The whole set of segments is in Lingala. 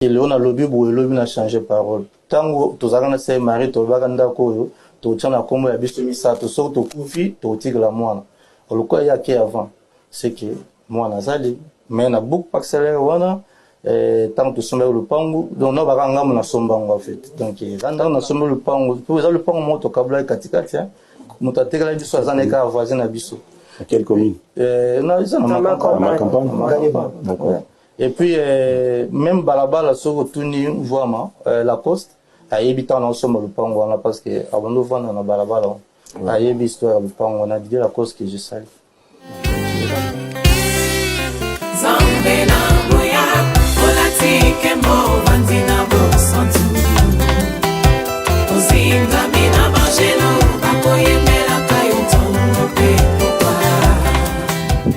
Et on a lobby pour le lobby n'a changé parole. Tant que tous les gens se marient, tous les gens koyo, tous les gens comme ya biso misa, tous sortent au kufi, tous tigre la moine. Le quoi il y a qui avant, c'est que moi nazali, mais na beaucoup accéléré wana. Tant que sommes le pango, donc on va rendre na somba en fait. Donc quand on sommes le pango, pour ça le pango monte au câble katika tiens, monte à terre biso azana ka voisin na biso. Quelle commune? Non, ils ont ma campagne. D'accord. Et puis même balabala sur tout ni vraiment la coste, à habitant ensemble le pango là parce que avant de vendre na balabala, à habitant histoire le pango on a dit la cause que je salue.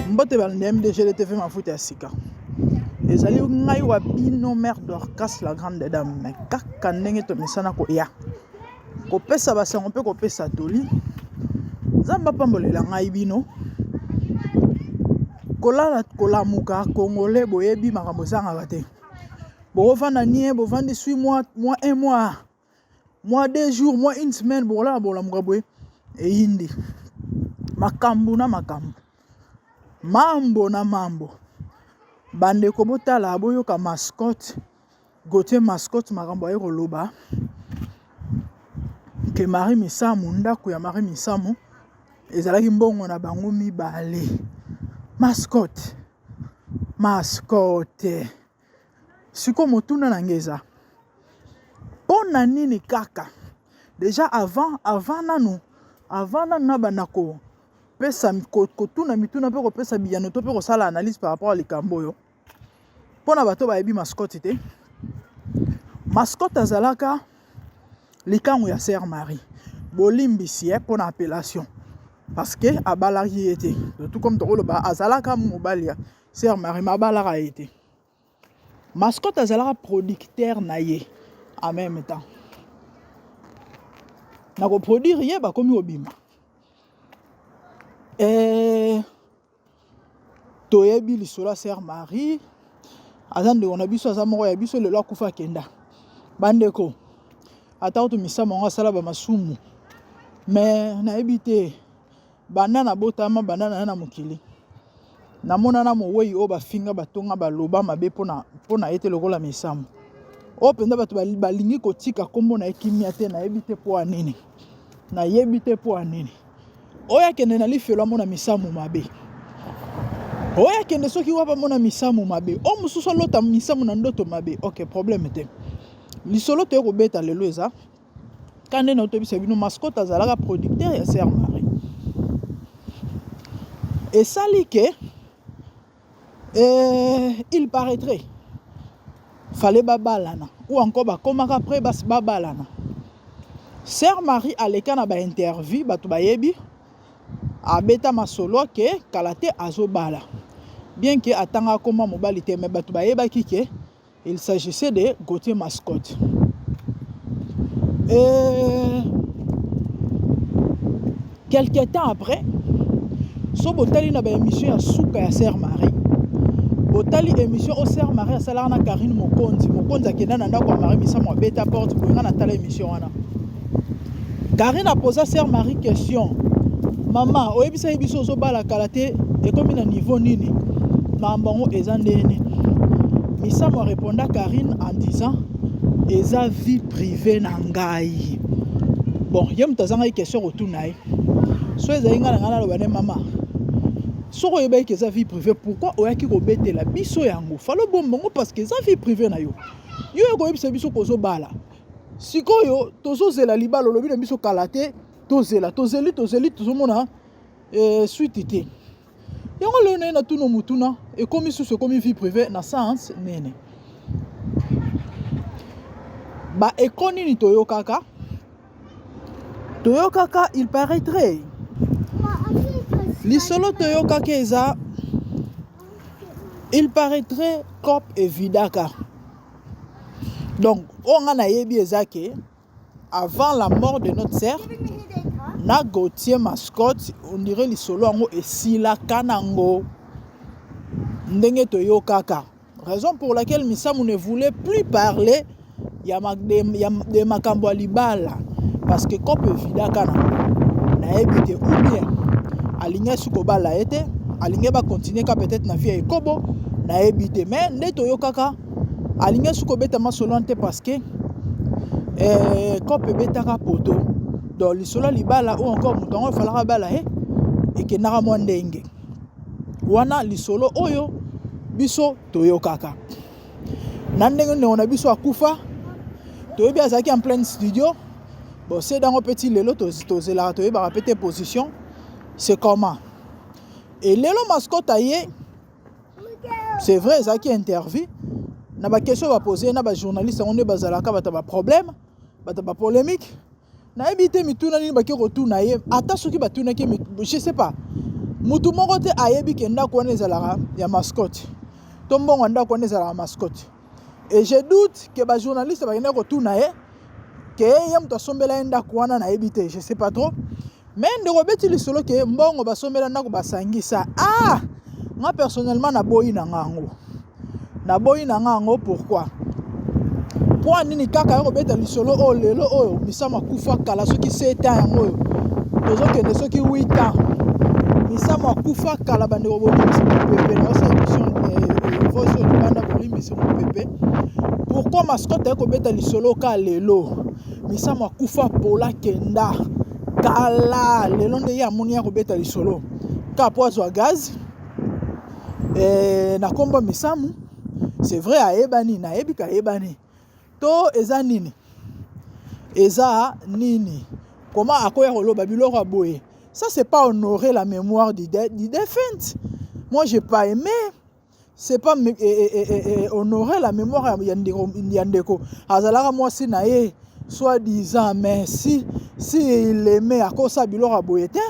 Mbote balndem de GLTV ma foot à Sika. Les alliés ngai wa bino mère d'Orcas la grande dame mais kaka ndenge to misana ko ya. Ko pesa ba sango pe ko pesa toli. Zamba pambolela ngai bino. Kolala kolamuka congolais boyebi makambo sanga kate. Bo vanda nie bo vandi 8 mois, mois 1 mois. Mois 2 jours, mois 1 semaine bo la bo la mugaboy e hindi. Makambo na makambo. Mambo na mambo. Bande ko botala boyo ka mascotte. Gote mascotte makambo ayo loba. Ke Marie Misamu ndako ya Marie Misamu ezalaki mbongo na bango mibale. Mascotte. Mascotte. Siko motuna na ngeza. Pona nini kaka. Déjà avant na banako. Pesa kotuna mituna pe ko pesa biyano to pe ko sala analyse par rapport à likambo yo. Pona bato ba yebi mascotte te. Mascotte azalaka likango ya Sœur Marie. Bolimbisi pona appellation. Parce que abalaki été. Tout comme tolo ba azalaka mobali ya Sœur Marie mabalaka été. Mascotte azalaka producteur na ye en même temps. Na ko produire ye ba komi obima. Toyebi lisola Sœur Marie azande on a biso azamoko ya biso lelo akufa kenda bandeko ata to misama ngo sala ba masumu mais na ebité banana botama banana na mokili na mona na moweyi o ba finga batonga baloba mabe pona ete lokola misamu o penda bato balingi kotika kombo na ekimia te na ebité po anene na yebite po anene oya kende na lifelo mona misamu mabe oya kende soki wapa mona misamu mabe o mususu lota misamu na ndoto mabe ok problème te lisolo te ko beta lelo eza kande na otobisa bino mascotte azalaka producteur ya Sœur Marie et sali que il paraîtrait fallait babalana ou encore ba komaka après bas babalana Sœur Marie aleka na ba interview batu bayebi abeta masolo ke kalate azobala bien que atanga koma mobali te mais batu bayeba kike il s'agissait de Gauthier Mascotte et quelques temps après so botali na ba émission ya suka ya Sœur Marie botali émission au Sœur Marie asala na Karine Mokonzi akenda na ndako Marie Misamu abeta porte pour nga na tala émission wana Karine a posé à Sœur Marie question maman oyebisa biso zo bala kalate et comme na niveau nini mambango ezandene Misamu a répondu à Karine en disant eza vie privée na ngai bon yem tazanga question autour naï so ezainga na ngana lo bane mama soko yeba ke eza vie privée pourquoi oyaki ko betela biso yango falo bombongo parce que eza vie privée na yo yo ko yebisa biso ko zo bala sikoyo tozo zela libalo lobi na biso kalate tozeli tozomona suite te yango leo na na tuno mutuna et comme sous comme vie privée na sens nene ba ekoni ni toyokaka il paraîtrait lisolo toyokaka eza il paraîtrait cop et vidaka donc on a yebi ezake avant la mort de notre sœur na Gauthier Mascotte on dirait lisolo yango esila kanango ndenge toyokaka Raison pour laquelle Misamu ne voulait plus parler de makambo ya libala. Parce que quand peut vida kana na ebite ou bien aligné suko bala été aligné ba continuer ka peut-être na vie ya ekobo na ebite mais ndeto yo kaka aligné suko beta masolante parce que quand peut beta ka poto dans lisolo libala ou encore mutongo falaka bala et que nara mwandenge wana lisolo oyo biso toyo kaka nandenge ne on a biso akufa toyo bia zaki en plein studio. Bon, c'est dans un petit lelo, tu as répété position. C'est comment? Et lelo mascotte aïe, c'est vrai, ça qui interview. Na ba question va poser, na ba journaliste, on est bazalaka, ba ta ba problème, ba ta ba polémique. Na ebité mi tuna ni ba ki retourna aïe. Ata soki ba tuna ki je sais pas. Mutu moko te aïe bi kenda ko ne zalaka ya mascotte. Tombo nganda ko ne zalaka mascotte. Et je doute que ba journaliste ba kenda retourna aïe. Que yam to sombela enda kuana na ebite je sais pas trop mais ndeko beti lisolo ke mbongo ba sombela ndako basangisa moi personnellement na boyi na ngango pourquoi pour nini kaka yo beta lisolo o lelo oyo misama kufa kala soki 7 ans yango oyo tozo kende soki 8 ans misama kufa kala bandeko boli misama pepe na sa émission voice de banda boli misama pepe pourquoi mascotte ko beta lisolo ka lelo misama kufa pola kenda kala lelo nde ya moni ya kobeta lisolo ka pozo gaz na komba misamu c'est vrai ayebani na ebika ayebani to eza nini comment akoya koloba biloko aboye ça c'est pas honorer la mémoire du défunt. Moi j'ai pas aimé, c'est pas honorer la mémoire ya ndeko azalaka mwasi na ye soi-disant, mais si il aimait à cause de biloko aboyete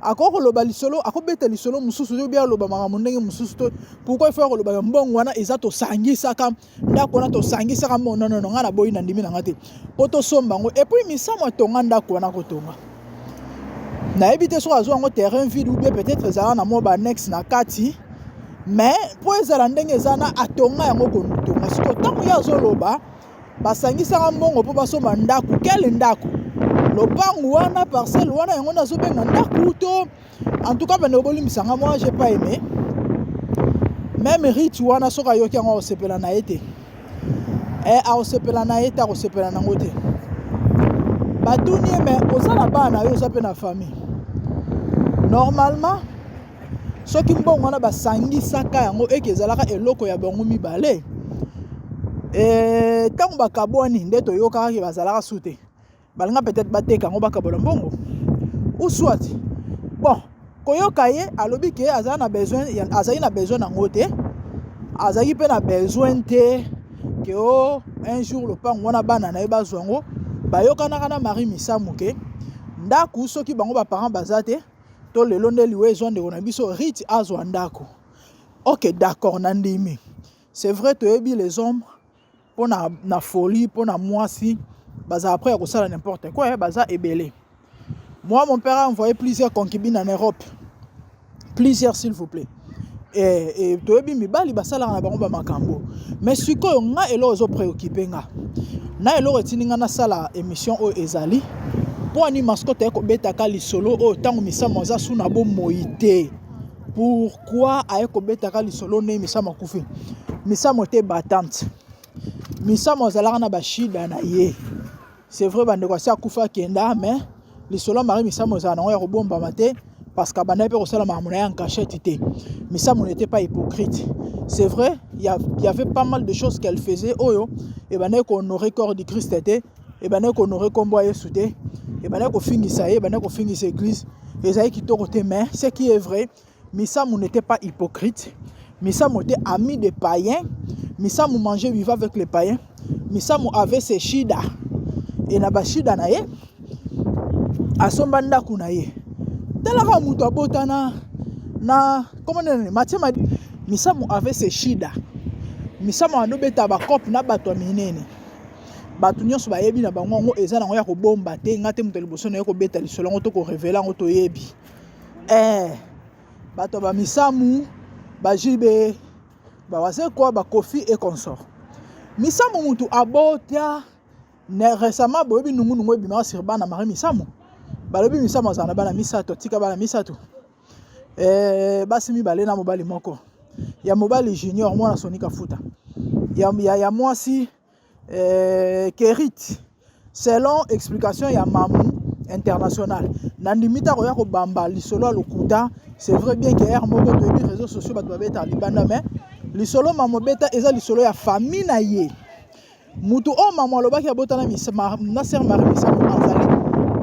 akoko loba lisolo akobeta lisolo mususu yo bia loba mama ndenge mususu to pourquoi il faut loba mbongo wana ezato sangisa kam ndako na to sangisa kam non ngana boyi na ndimi na ngate poto sombango et puis misamo tonga ndako na kotonga na ebite so azo ngo terrain vide ou bien peut-être za na mo ba next na kati mais pour ezala ndenge zana atonga yango kotonga siko tango ya zo loba basangisa mbongo po basomba ndako quel ndako lopangu wana parcelle wana yango nazobenga ndako to en tout cas bande bolimisanga moi j'ai pas aimé même rite wana soka yoki yango osepela na ete osepela na ete osepela na ngote batuni mais osala bana yo osape na famille normalement soki mbongo wana basangisaka yango ekezalaka eloko ya bango mibale tango bakabwani nde toyokaka ke bazalaka sute balinga peut-être bateka ngo bakabola mbongo ou soit bon koyoka ye alobi ke azali na besoin nango te azali pe na besoin te ke un jour lopango wana bana na ye bazwa ngo bayokanaka na Marie Misamu ke ndako soki bango baparent baza te to lelo nde liwe ezwa ndeko na biso rite azwa ndako. Ok, d'accord nandimi, c'est vrai toyebi les hommes pour na folie pour na mwasi baza après à ça n'importe quoi baza ebele. Moi mon père a envoyé plusieurs concubines en Europe, plusieurs s'il vous plaît, et toyebi mibali basala na bango ba makambo mais sikoyo nga elo ozo préoccupé nga na elo retininga na sala émission o ezali pour ani mascotte ko betaka lisolo o tango misamo za suna bo moité. Pourquoi ayeko betaka lisolo ne misamo kufi misamo te battante misamo zalaka na bashida na ye. C'est vrai bande ko sa kufa kenda mais lisolo Marie misamo za na ya ko bomba mate parce que bande pe ko sala mamuna en cachette te. Misamo n'était pas hypocrite. C'est vrai, il y avait pas mal de choses qu'elle faisait oyo et bande ko honorer corps du Christ était et bande ko honorer combo Yesu te et bande ko fingisa ye bande ko fingisa église et ça qui côté mais ce qui est vrai Misamu n'était pas hypocrite. Misamu était ami des païens. Misamu mangeait, vivait avec les païens. Misamu avait ses shida. Et na bashida na ye asombanda kuna ye. Talaka muto abotana na comment on Matima Misamu avait ses shida. Misamu anobeta ba cop na bato minene. Bato nyonso ba yebi na bango ngo eza na ngo ya ko bomba te ngate muto liboso na ye ko beta lisolo ngo to ko révéler ngo to yebi. Bato ba Misamu bajibe bawaze quoi ba Kofi et consort misamo mutu abota ne récemment boyebi nungu ebima sur bana Marie misamo balobi misamo azana bana misato tika bana misato basi mibale na mobali moko ya mobali junior mwana sonika futa ya mwasi Kerit selon explication ya mamu international nandimita ko ya ko bamba lisolo lokuta c'est vrai bien que air moko to les réseaux sociaux ba beta libanda mais lisolo mamu beta eza lisolo ya famille na ye mutu o mamu alobaki abota na misama na sœur Marie misamo azali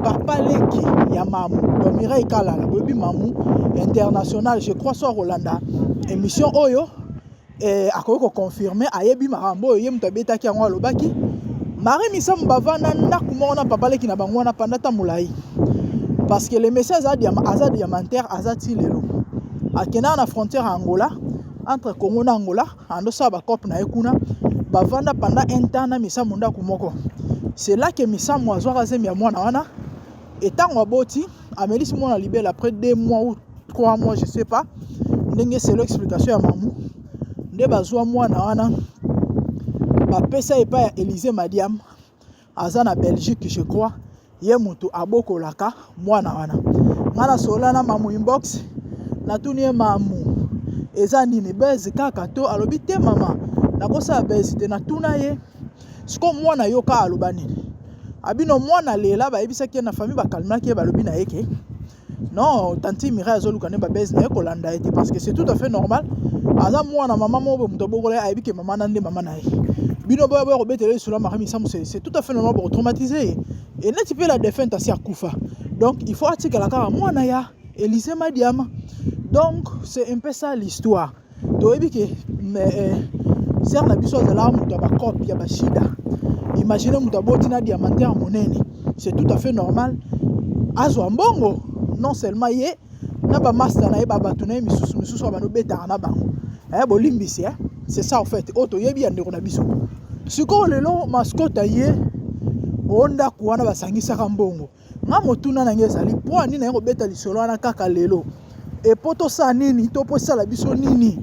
papa leki ya mamu domira ikala la bobi mamu international je crois so Rolanda émission oyo akoki confirmer ayebi marambo oyo ye mutu abetaki yango alobaki Marie misamo bavana ndaku moko na papa leki na bango wana pendant mulai parce que les messages aza diamantaire azati lelo akena na frontière Angola entre Congo na Angola andosa ba cop na ekuna bavanda pendant un temps na misamo ndaku moko c'est là que misamo azwaka zemi ya mwana wana etango aboti amelisi mwana libelle après 2 mois ou 3 mois je sais pas ndenge c'est l'explication ya mamu nde bazwa mwana wana bapesa epa ya Élysée Madiam aza na Belgique je crois ye mutu abokolaka mwana wana ngana solana mamu inbox natuni ye mamu eza nini bezi kaka to alobi te mama nakosa bezi te natuna ye siko mwana yoka aloba nini abino mwana lela bayebisaki na famille bakalmaki ye balobi na yeke non tanti mira azoluka ne babezi na ye kolanda ete parce que c'est tout à fait normal aza mwana mama mobo muto bokola ayebi ke mama nande mama na ye bino boya boya kobetela sur la Marie misamo c'est tout à fait normal pour traumatiser et neti pe la défunte asi akufa donc il faut atikala kaka mwana ya Élysée Madiam donc c'est un peu ça l'histoire toyebi ke sœur na biso azala mutu ba copie ya bashida imaginez mutu aboti na diamantaire monene c'est tout à fait normal azwa mbongo non seulement ye na ba master na ye ba batu na ye misusu ba no betaka na bango bolimbisi c'est ça en fait oto yebi ya ndeko na biso siko lelo mascota ye onda kuwana basangisaka mbongo nga motuna na nge ezali po ani na ye kobeta lisolo wana kaka lelo et po tosala nini to po esala biso nini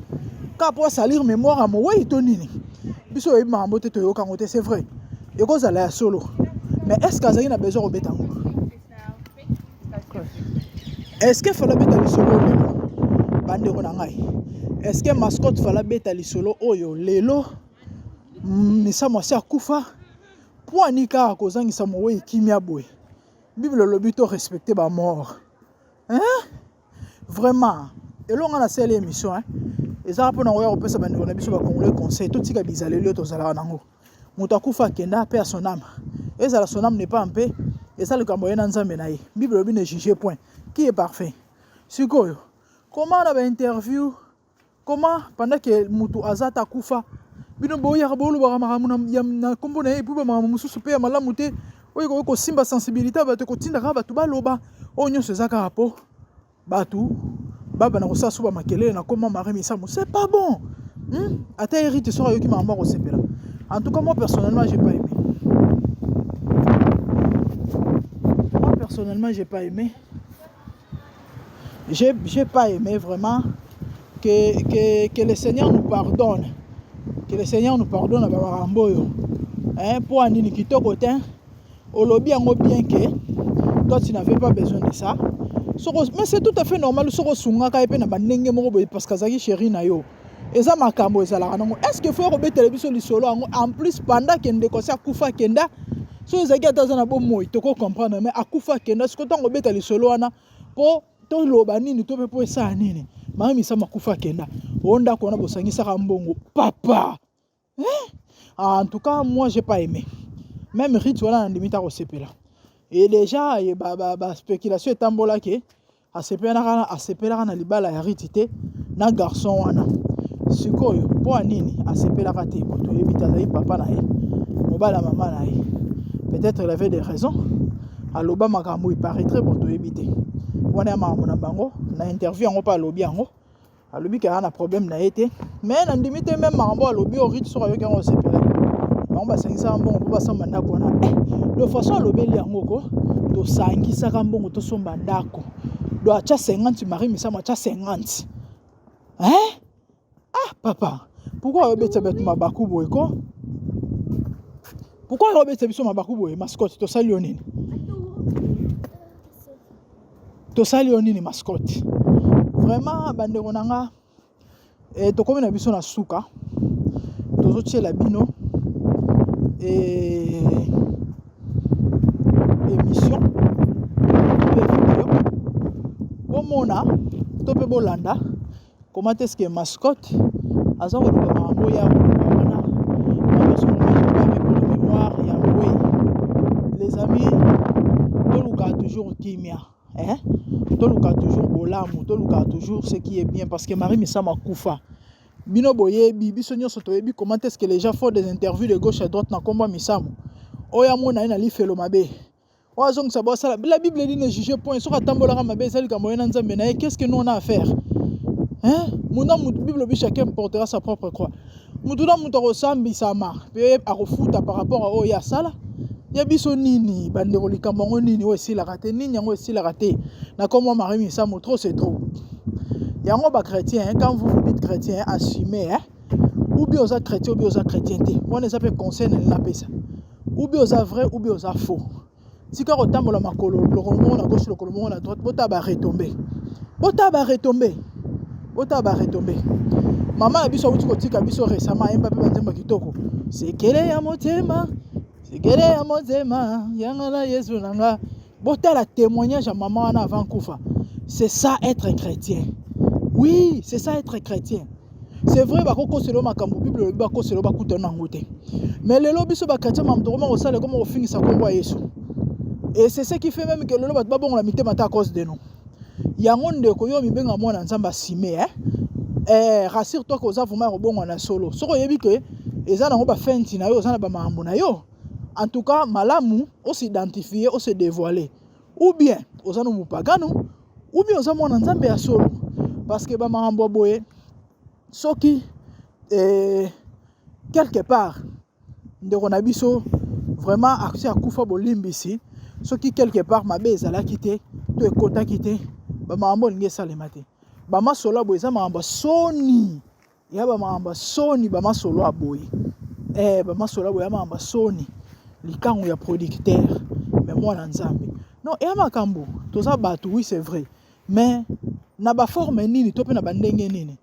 ka po salir mémoire mo wei to nini biso yebi makambo te toyoka ngo te c'est vrai ekozala ya solo mais est-ce que azali na besoin kobeta ngo est-ce que fala beta lisolo lelo bandeko na ngai est-ce que mascotte fala beta lisolo oyo lelo misamo asi akufa po ani kaka kozangisa mowe ekimia boye bible lobi to respecter ba mort vraiment elonga na sele émission ezala mpona koya kopesa bandeko na biso bakongolais conseil totika bizaleli oyo tozalaka nango moto akufa akenda mpe ya son âme ezala son âme n'est pas mpe eza likambo ye na nzambe na ye bible lobi ne juge point qui est parfait sikoyo comment na bainterview comment pendant que mutu azata kufa bino boyaka bolobaka makambo na nkombo na ye epuba makambo mosusu mpe ya malamu te oyo koki kosimba sensibilité bato ekotindaka bato baloba oyo nyonso eza kaka po bato baba na kosala so bamakelele na koma Marie misamo c'est pas bon ata hérite soki ayoki makambo akosepela en tout cas moi personnellement j'ai pas aimé j'ai pas aimé vraiment que le Seigneur nous pardonne. Que le Seigneur nous pardonne à Babaramboyo. Pour un kitoko te, olobi yango bien que toi tu n'avais pas besoin de ça. Mais c'est tout à fait normal soko sunga ka epe na bandenge moko boy parce que azaki chéri na yo. Eza makambo ezala nango. Est-ce que faut rebete biso lisolo yango en plus pendant que ndeko sa kufa kenda so ezaki ataza na bo moyi toko comprendre mais akufa kenda ce que tango beta lisolo wana po to loba nini to pe po esa nini. Marie misamo akufa kenda. Onda kona bosangisaka mbongo papa. En tout cas moi j'ai pas aimé. Même Rite wala ndimita ko sepela. Et déjà ba spéculation etambola ke asepelaka na libala ya Rite te na garçon wana. Sikoyo po nini asepelaka te po to yebita zai papa na ye. Mobala mama na ye. Peut-être il avait des raisons. Aloba makambo il paraîtrait pour to yebite. Wana makambo na bango na interview yango pa alobi yango. Alobi ka na problème na été mais na ndimite même makambo alobi o Rite so ayoka ngo sepela. Bango basangisa mbongo po basamba ndako wana. De façon alobeli yango ko to sangisa mbongo to somba ndako. Do acha 50 Marie misamo acha 50. Ah papa, Pourquoi obeta bet mabaku boy ko? Pourquoi obeta biso mabaku boy mascotte to sali onini? To sali onini mascotte. Vraiment bandeko nanga to komi na biso na suka. Tozo tiela bino et émission pe vidéo. Bomona to pe bolanda. Comment est-ce que mascotte aza ko ba mambo ya wana parce qu'on met pour la mémoire ya oui les amis toluka toujours kimia toluka toujours bolamu toluka toujours ce qui est bien parce que Marie Misama kufa bino boyebi biso nyonso toyebi comment est-ce que les gens font des interviews de gauche à droite na komba Misama oya mona na lifelo mabe oazong sa bossa la Bible dit ne juger point sur atambolaka mabe ezali ka moyena nzambe na qu'est-ce que nous on a à faire? Mon Bible, chacun portera sa propre croix. Moutouna moutaro sambi sama, pe a refuta par rapport à Oya Sala. Yabiso nini, bandero likambango nini, aussi la raté, nini yango aussi la raté. Na comme moi Marie Misamo, trop c'est trop. Yango ba chrétien, quand vous vous dites chrétien, assumez, ou bien aux chrétiens, ou bien aux chrétienté. Moi, les appelle conseil, n'a pas ça. Ou bien aux vrai, ou bien aux faux. Si quand on tombe la makolo, le colombo à gauche, le colombo à droite, bota ba retomber. Bota ba retomber. Bota ba retomber. Maman a biso wuti kotika biso récemment Mbappé banzemba kitoko. C'est quelle ya motema? C'est quelle ya motema? Yangala Yesu nanga. Bota la témoignage à maman en avant Koufa. C'est ça être chrétien. Oui, c'est ça être chrétien. C'est vrai bakoko selo makambo Bible bako selo bakutana ngote. Mais le lobby so ba chrétien mamdoroma au sale comme on finit sa combo à Yesu. Et c'est ce qui fait même que le lobby ba bon la mité mata à cause de nous. Yango ndeko yo mibenga mwana nzamba simé rassure-toi que oza vraiment robongo na solo soko yebi que eza nango ba fenti na yo oza na ba mambo na yo en tout cas malamu on s'identifier on se dévoiler ou bien oza no mupagano ou bien oza mwana nzambe ya solo parce que ba mambo boye soki quelque part ndeko na biso vraiment accès à kufa bolimbisi soki quelque part mabe ezalaki te to ekotaki te ba mambo nge salemate ba masolo boye za mambo soni ya ba mambo soni ba masolo aboye ba masolo boye ya mambo soni likango ya producteur mais moi na nzambe non ya makambo toza batu oui c'est vrai mais na ba forme nini to pe na ba ndenge nini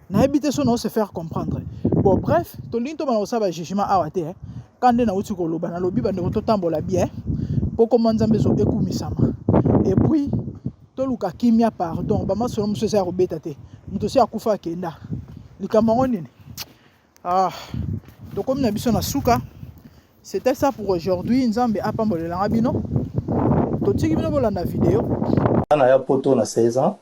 na ebité so na se faire comprendre bon bref to linto ba osaba jugement awate quand na uti ko loba na lobi ba ndeko to tambola bien poko manzambe zo ekumisama et puis toluka kimia pardon ba masolo muso sa robeta te muto si akufa kenda likambango nini to comme na biso na suka c'était ça pour aujourd'hui nzambe apambolela bino to tiki bino bolanda vidéo na ya poto na 16 ans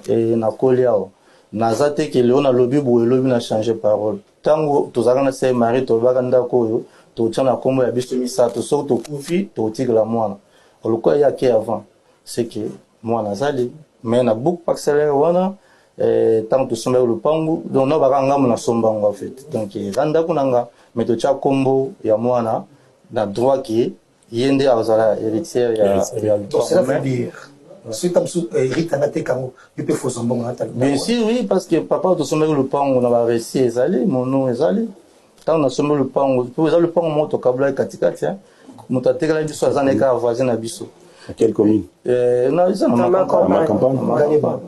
et na koliao naza te ke leo na lobi boye lobi na changer parole tango tozaka na se mari to baka ndako yo to tshana kombo ya biso misato so to kufi to tigla mwana oluko ya ke avant c'est que moi nazali mais na beaucoup accéléré wana tant to somba le pangu donc na baka ngamu na somba en fait donc randa kunanga mais to tcha kombo ya mwana na droit qui yende azala héritière ya donc ça veut dire c'est comme ça Eric Tanate Kango il peut faut son bien sûr oui parce que papa to somba le pangu na ba récit ezali mon nom ezali tant na somba le pangu pour le pangu moto kabla katikati moto atekala biso azana ka voisin na biso. À quelle commune? Non, ils sont dans ma campagne.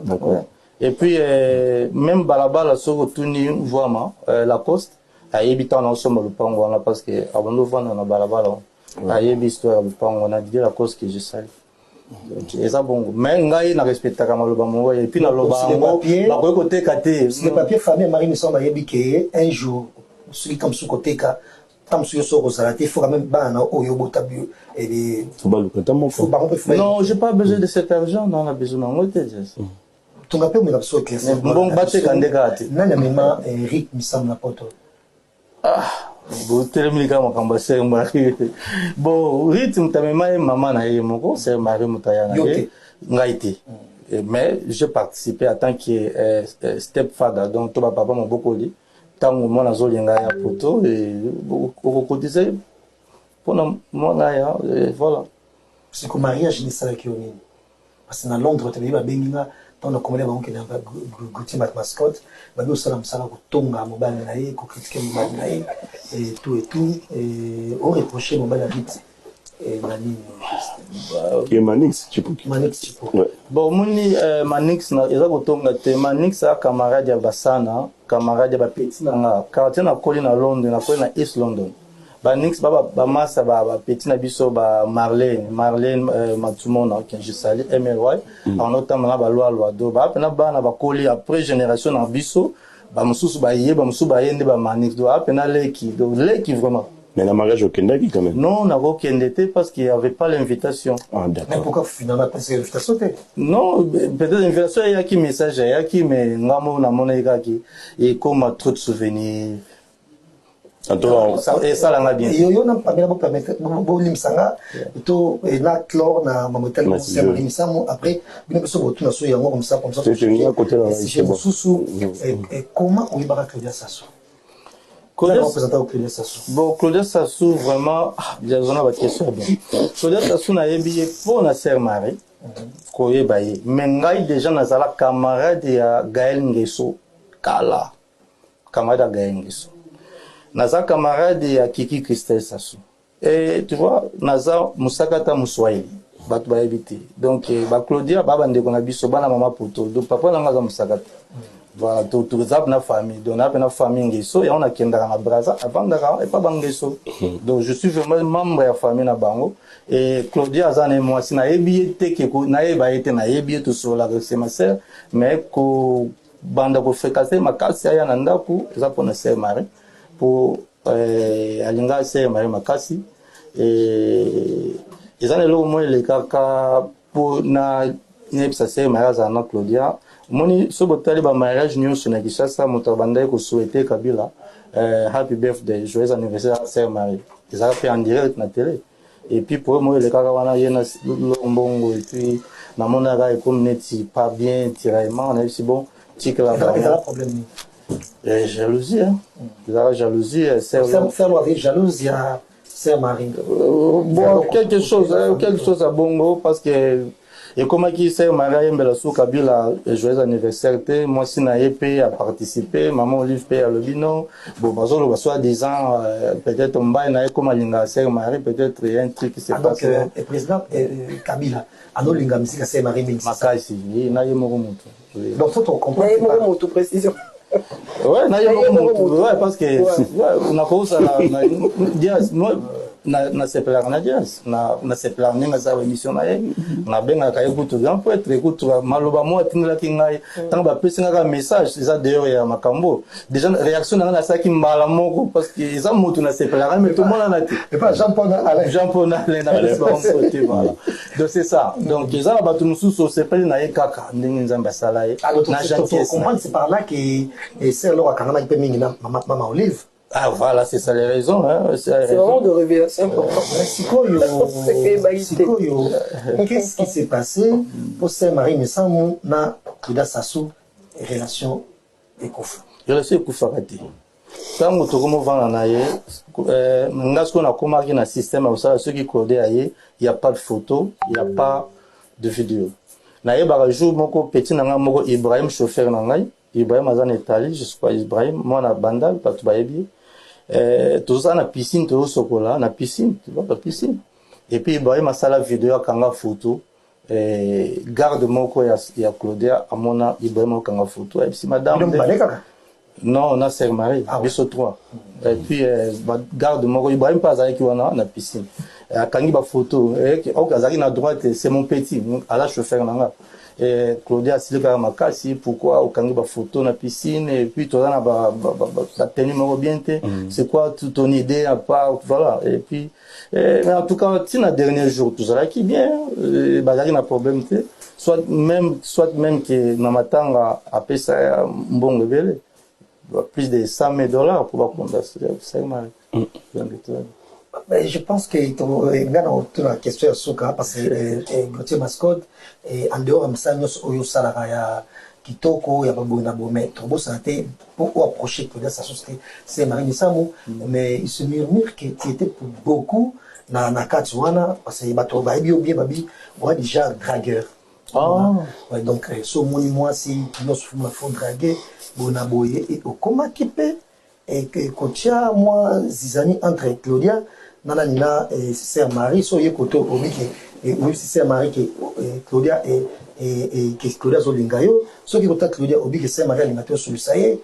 D'accord. Et puis, même Balabala, sur Touni, vraiment, Lacoste, a habitant ensemble le pango, parce que avant de vendre dans Balabala, a histoire le pango, on a dit Lacoste que je salue. Et ça, bon, mais ngai na respecte comme le bamo, et puis na le bamo, la côté katé. Le papier famille Marie me semble que un jour, celui comme sous côté ka. Tant que il faut quand même non, j'ai pas besoin de cet argent, non, on a besoin de ton appel me l'a sauté. Bon, battre quand des gars. Non, mais Eric me semble n'importe. Bon, terminer comme ambassadeur Marie. Bon, rythme, t'as même maman na yemoko, c'est Marie Moutaya na été. Mais j'ai participé à tant que stepfather, donc toi papa m'a beaucoup dit. Tant que moi nazo linga ya poto et cotiser pour moi voilà c'est que mariage ni ça qui on parce que dans Londres tu vas benga on a commandé banque qui n'a pas Gauthier mascotte babi osala msala kotonga mobile nae ko critiquer mobile nae et tout et on reprocher mobile à vite et nani qui est Manix Chipo ouais. Bon moni Manix na eza kotonga te Manix a camarade ya basana camarade ya petit na quartier na koli na Londres na koli na East London Manix ba massa ba petit na biso ba Marlène Matumona qui je salue MLY en notamment ba loi do ba na ba na ba koli après génération na biso ba mususu ba yende ba Manix do apena leki vraiment. Mais la mariage au Kendaki quand même. Non, on n'a aucun été parce qu'il n'y avait pas l'invitation. Ah, d'accord. Mais pourquoi finalement pas cette invitation? Non, peut-être l'invitation, il y a qui message, il y a qui, mais on a mon qui et comme trop de souvenirs. Et ça, là, bien. Yo n'a pas bien permettre limsanga to na clore na mamotel limsamo après bien que ce bout na so yango comme ça c'est un côté là c'est sous et comment on va Claudia Sassou bon Claudia Sassou vraiment bien on a votre question bien Claudia Sassou na yebi pour na sœur Marie koye baye mais ngai déjà nazala camarade ya Gaël Ngeso kala camarade ya Gaël Ngeso naza camarade ya Kiki Christelle Sassou et tu vois naza musakata muswahili batu ba habité donc ba Claudia ba bande ko na biso bana mama poto donc papa na ngaza musakata voilà tout zap na famille donc na famille Ngeso et on a kendaka na Braza avant d'ara et pas Bangeso donc je suis vraiment membre de la famille na bango et Claudia azane moi si na yebi te ke ko na yeba ete na yebi tout sur la c'est ma sœur mais ko banda ko fréquenter makasi ya na ndako za pona sœur Marie pour alinga sœur Marie makasi et ezana lo mo le kaka pour na nepsa sœur Marie za na Claudia moni so botali ba mariage nyonso na Kishasa moto banda ko souhaiter Kabila happy birthday joyeux anniversaire sœur Marie ezala fait en direct na télé et puis pour moi le kaka wana yena lombongo et puis na mona ga comme neti pas bien tiraillement on a dit bon tique là bas problème jalousie hein la jalousie c'est faire avec jalousie à sœur Marie bon quelque chose à bongo parce que et comment qui sait Marie Mbela sou Kabila joyeux anniversaire moi si na EP a participé maman Olive P à Lobino bon bazolo soit 10 ans peut-être on va na comme linga sœur Marie peut-être il y a un truc qui s'est passé donc le président Kabila ano linga musique sœur Marie makasi na yemo mutu donc faut comprendre yemo mutu précision ouais na yemo mutu ouais parce que on a cause na sepela na jazz na sepela ninga za émission na ye na benga ka ekutu grand poète ekutu maloba mo atingela kingai tant ba pesinga ka message ça d'ailleurs ya makambo déjà réaction na saki mbala moko parce que ils ont mutu na sepela mais tout le monde na et pas Jean-Paul Alain na côté voilà donc c'est ça donc ils ont batu mususu sepela na ye kaka ndingi nzamba sala ye na gentillesse comprendre c'est par là que et c'est là quand on a peu mingi na mama Olive. Ah voilà, c'est ça les raisons. Hein. C'est vraiment de révélation importante. Qu'est-ce qui s'est passé pour sœur Marie Messamou na Claudia Sassou relation et conflit? Relation et conflit. Quand on tourne vendre na ye, ngasko na komaki na système au ça ceux qui codaient aye, il y a pas de photo, il y a pas de vidéo. Na ye ba jour moko petit na nga moko Ibrahim chauffeur na ngai, Ibrahim azan etali, je sais pas Ibrahim, moi na bandal pas tout baebi. Tout ça na piscine tout sokola na piscine tu vois la piscine et puis Ibrahim a ça la vidéo kanga photo garde moko ya Claudia amona Ibrahim kanga photo et puis madame non on a sœur Marie biso 3 et puis garde moko Ibrahim pas avec wana na piscine akangi ba photo et okazaki na droite c'est mon petit à la chauffeur nanga et Claudia silika makasi pourquoi okangi ba photo na piscine et puis toi na ba tenue moko bien te c'est quoi ton idée à part voilà et puis mais en tout cas si na dernier jour tout ça qui bien bazaki na problème te soit même que na matanga apesa mbongo belé plus de $100,000 pour pas c'est mal je pense que la question est parce que Gauthier Mascode en dehors de ça nous salarié kitoko ya babona bomé trop ça pour approcher Claudia Sassou c'est Marie Messamou mais il se murmure qu'il était pour beaucoup na Katsuana parce que bato ba bien babi déjà dragueur Ouais, donc so moni moi si nous fuma fond draguer bona boye et au comment kipe et que kotia moi zizani entre Claudia nana nina et sœur Marie so ye koto obiki et oui sœur Marie que Claudia et que Claudia zolingayo so qui kota Claudia obiki sœur Marie alingato sur ça et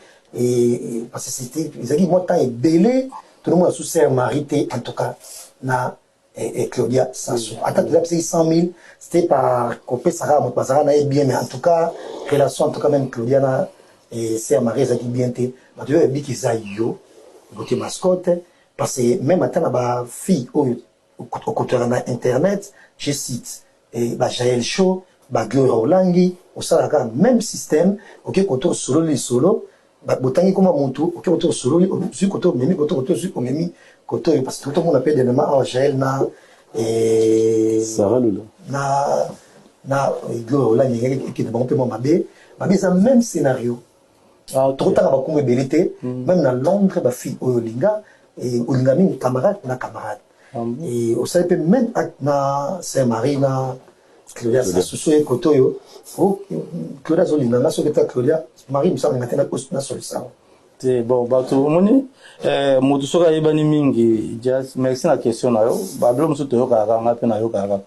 parce que c'était ils moi temps est belé tout le monde sous sœur Marie en tout cas na et Claudia Sassou. Attends, tu as payé 100 000, c'était par Copé Sarah, mon Sarah n'a bien, mais en tout cas, relation, en tout cas, même Claudia et Sœur Marie, ça qui bien été. Mais tu vois, il y a yo, côté mascotte, parce que même maintenant, la fille, au côté de Internet, je cite, et Jaël Show, Gloria Olangi, au Salaka, même système, ok, côté solo, les solo, botangi comme mon tour, ok, côté solo, sur côté, mimi, côté, sur mimi, côté parce que tout le monde appelle des noms Angèle na et Sarah Lula na Gloria là qui est bon peu mon mabé ça même scénario trop tard ba comme belité même dans Londres ba fille Olinga et Olinga min camarade na camarade et au savait même na Saint-Marie na Claudia ça souci côté yo Claudia Olinga na so que Claudia Marie me semble maintenant na solution. Bon, bato moni moto soka yebani mingi just merci na question na yo bablo muso to yoka nga pe na yoka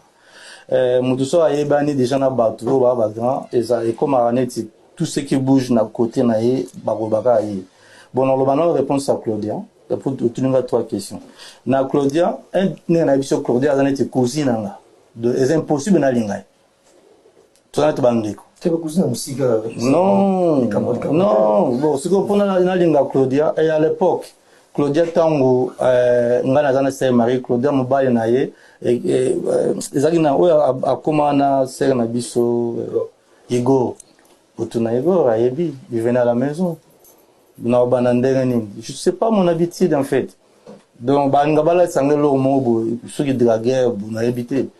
moto soka yebani déjà na bato ba grand et comme araneti tout ce qui bouge na côté na ye bakobaka ye bon on va réponse à Claudia pour tout nous trois questions na Claudia un na biso Claudia azaneti cousine nga de est impossible na linga to na to bandiko. Non, bon, ce qu'on a dans linga Claudia, et à l'époque, Claudia Tango, ngana zana sœur Marie, Claudia mobile na ye, et ezaki na oyo akoma na sœur na biso Igor. Otuna Igor ayebi, il venait à la maison. Na banandere nini. Je sais pas mon habitude en fait. Donc banga bala sangelo mobo, ceux qui draguer na habité.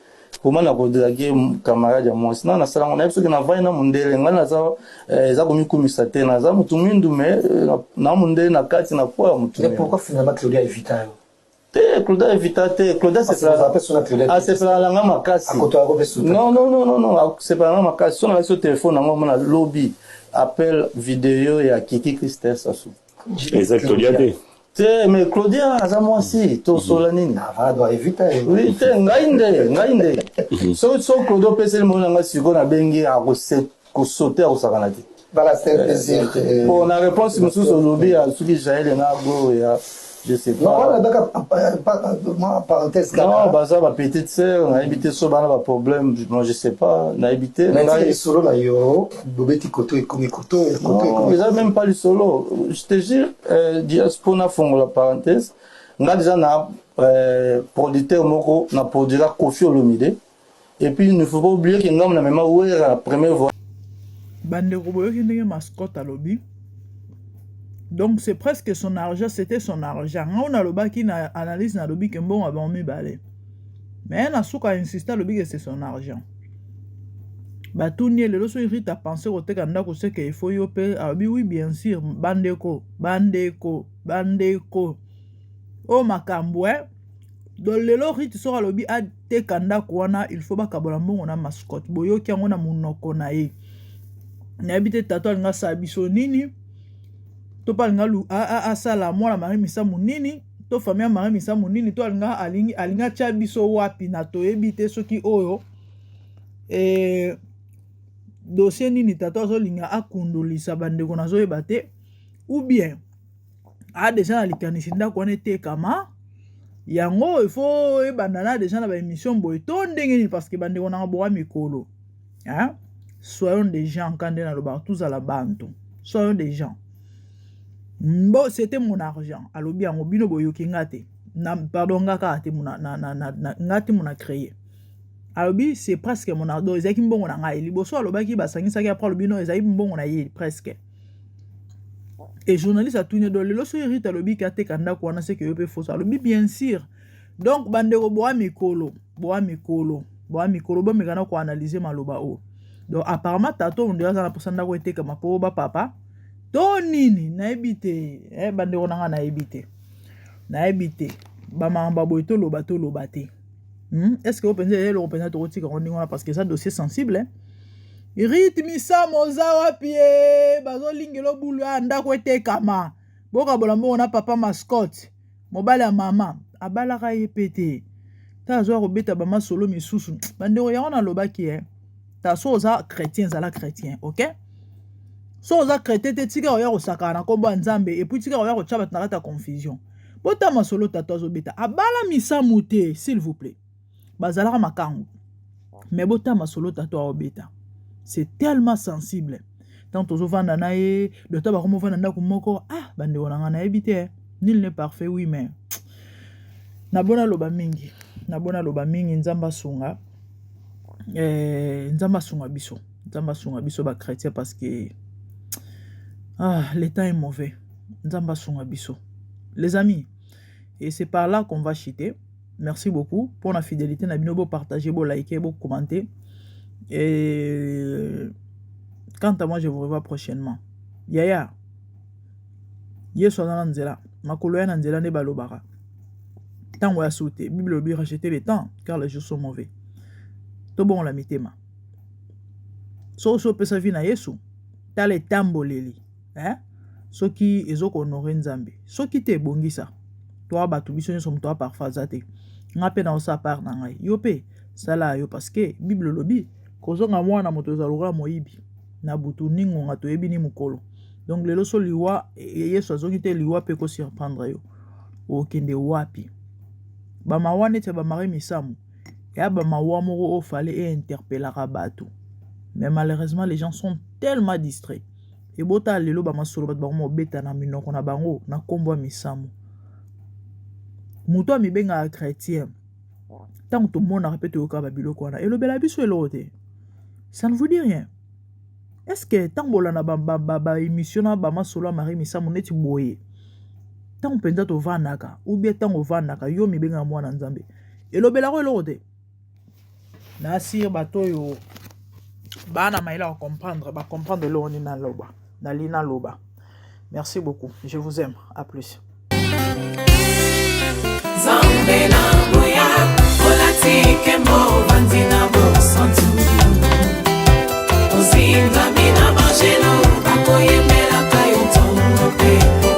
Comment na ko draguer camarade moi sinon na sala on a ceux qui na vai na mundele ngana za za komi komisa te na za mutu mindu me na mundele na kati na kwa mutu. Mais pourquoi finalement Claudia évita? Claudia évita te Claudia c'est ça. Ah c'est ça la ngama kasi. Non, c'est pas ngama kasi. Son avec ce téléphone ngama na lobby appel vidéo ya Kiki Christelle Sassou. Exact Claudia te. Mais Claudia aza mwasi to sola nini doit éviter oui te ngainde so Claudia pese le mona ngasi ko na bengi a ko sauter au sakana te voilà c'est plaisir bon la réponse mususu lobby a suki Jaël na go ya je sais pas voilà d'accord parenthèse non bah ça va petite sœur na habité so bana ba problème moi je sais pas na habité mais solo na yo bobeti koto et comme koto mais ça même pas le solo je te jure diaspora fongo la parenthèse nga déjà na producteur moko na produira Kofi Olomide et puis il ne faut pas oublier que ngam na même ouais la première fois bande roboyo ki ndenge mascotte à lobby. Donc c'est presque son argent, c'était son argent. On a le bas qui analyse na lobby que bon avant mi balé. Mais na souka insiste à lobby que c'est son argent. Bah tout nie le so irrite à penser au tek anda ko se que il faut yo pe oui bien sûr bandeko. Oh makambo donc lelo rite sera lobby a tek anda ko wana il faut ba kabola mbongo na mascotte. Boyo ki ngona munoko na ye. Na habite tato nga sabiso nini? To palinga lu a sala mwana Marie Misamu nini to famille Marie Misamu nini to alinga tia biso wapi na to ebite soki oyo dossier nini tato azo linga akundulisa bandeko nazo ebate ou bien a déjà na likanisi ndako wana etekama yango il faut ebandana déjà na ba émission boy to ndenge nini parce que bandeko na boa mikolo hein soyons des gens quand on a le bar tous à la bantu soyons des gens. Bon, c'était mon argent. Alors bien, on bino boyo ki ngate. Pardon, ngate mona ngate mona créé. Alors bien, c'est presque mon argent. Ezaki mbongo na ngai. Liboso aloba ki basangisa ki après le bino ezaki mbongo na ye presque. Et journaliste a tourné dans le loso hérite alobi ka te kanda ko na se que yo pe fausse. Alobi bien sûr. Donc bandeko boa mikolo bo mekana ko analyser maloba o. Donc apparemment tato on dirait ça na posanda ko eteka mapo ba papa. To nini na ebite bandeko nanga na ebite ba mamba boy to loba te est-ce que vous pensez le représenter to tika on parce que ça dossier sensible rythme sa moza wapie bazo lingelo bulu anda kwete kama boka bolambo na papa mascotte mobali ya mama abalaka ye pete ta zo robeta ba masolo misusu bandeko yango na lobaki ta so za chrétien zala chrétien OK so za chrétien te tika oya ko sakana kombo nzambe et puis tika oya ko tshaba na kata confusion bota masolo tato zo beta abala misa muté s'il vous plaît bazalaka makangu mais bota masolo tato obeta. C'est tellement sensible. Tant aux offres nae, de tabac comme offre nanda kumoko, ah, bande on a évité. Nul n'est parfait, oui, mais. Nabona loba mingi. Nabona loba mingi, nzamba sunga. Nzamba sunga biso. Nzamba sunga biso ba chrétien parce que. Ah, l'état est mauvais. Nzamba sunga biso. Les amis, et c'est par là qu'on va chiter. Merci beaucoup pour la fidélité. Nabino bo partager, bo liker, bo commenter. Et quant à moi, je vous revois prochainement. Yaya, yeso na nzela, makolo ya nzela ne balobara. Tant ou a sauté, Bible obi racheter le temps, car les jours sont mauvais. To bon la mitema. So pesa vi na yesu, tale tamboleli, hein? Soki ezoko honorer nzambe. Soki te bongisa, toi batu biso nyo som toi parfazate. Ngape na osa par na ngai. Yo pe sala yo parce que Bible lobi kozonga mwana moto ezalura moyibi na butu ningo nga to yebi ni mukolo. Donc lelo so liwa yesu azongi te liwa pe ko surprendre yo. Okende wapi? Ba mawane te ba mari misamu. Ya ba mawa moko o fallait et interpeller batu. Mais malheureusement les gens sont tellement distraits. Et bota lelo ba masolo bat ba mo beta na minoko na bango na kombo misamu. Muto mi benga chrétien. Tant que tout le monde a répété au cas biloko na elobela biso elote. Ça ne vous dit rien. Est-ce que tant bolana ba émission na ba masolo mari misamu neti boye. Tant penza to vanaka ou bien tant vanaka yo mi benga mwana nzambe. Elobela ko elote. Na sir bato yo bana maila comprendre lo ni na loba. Na lina loba. Merci beaucoup. Je vous aime. À plus.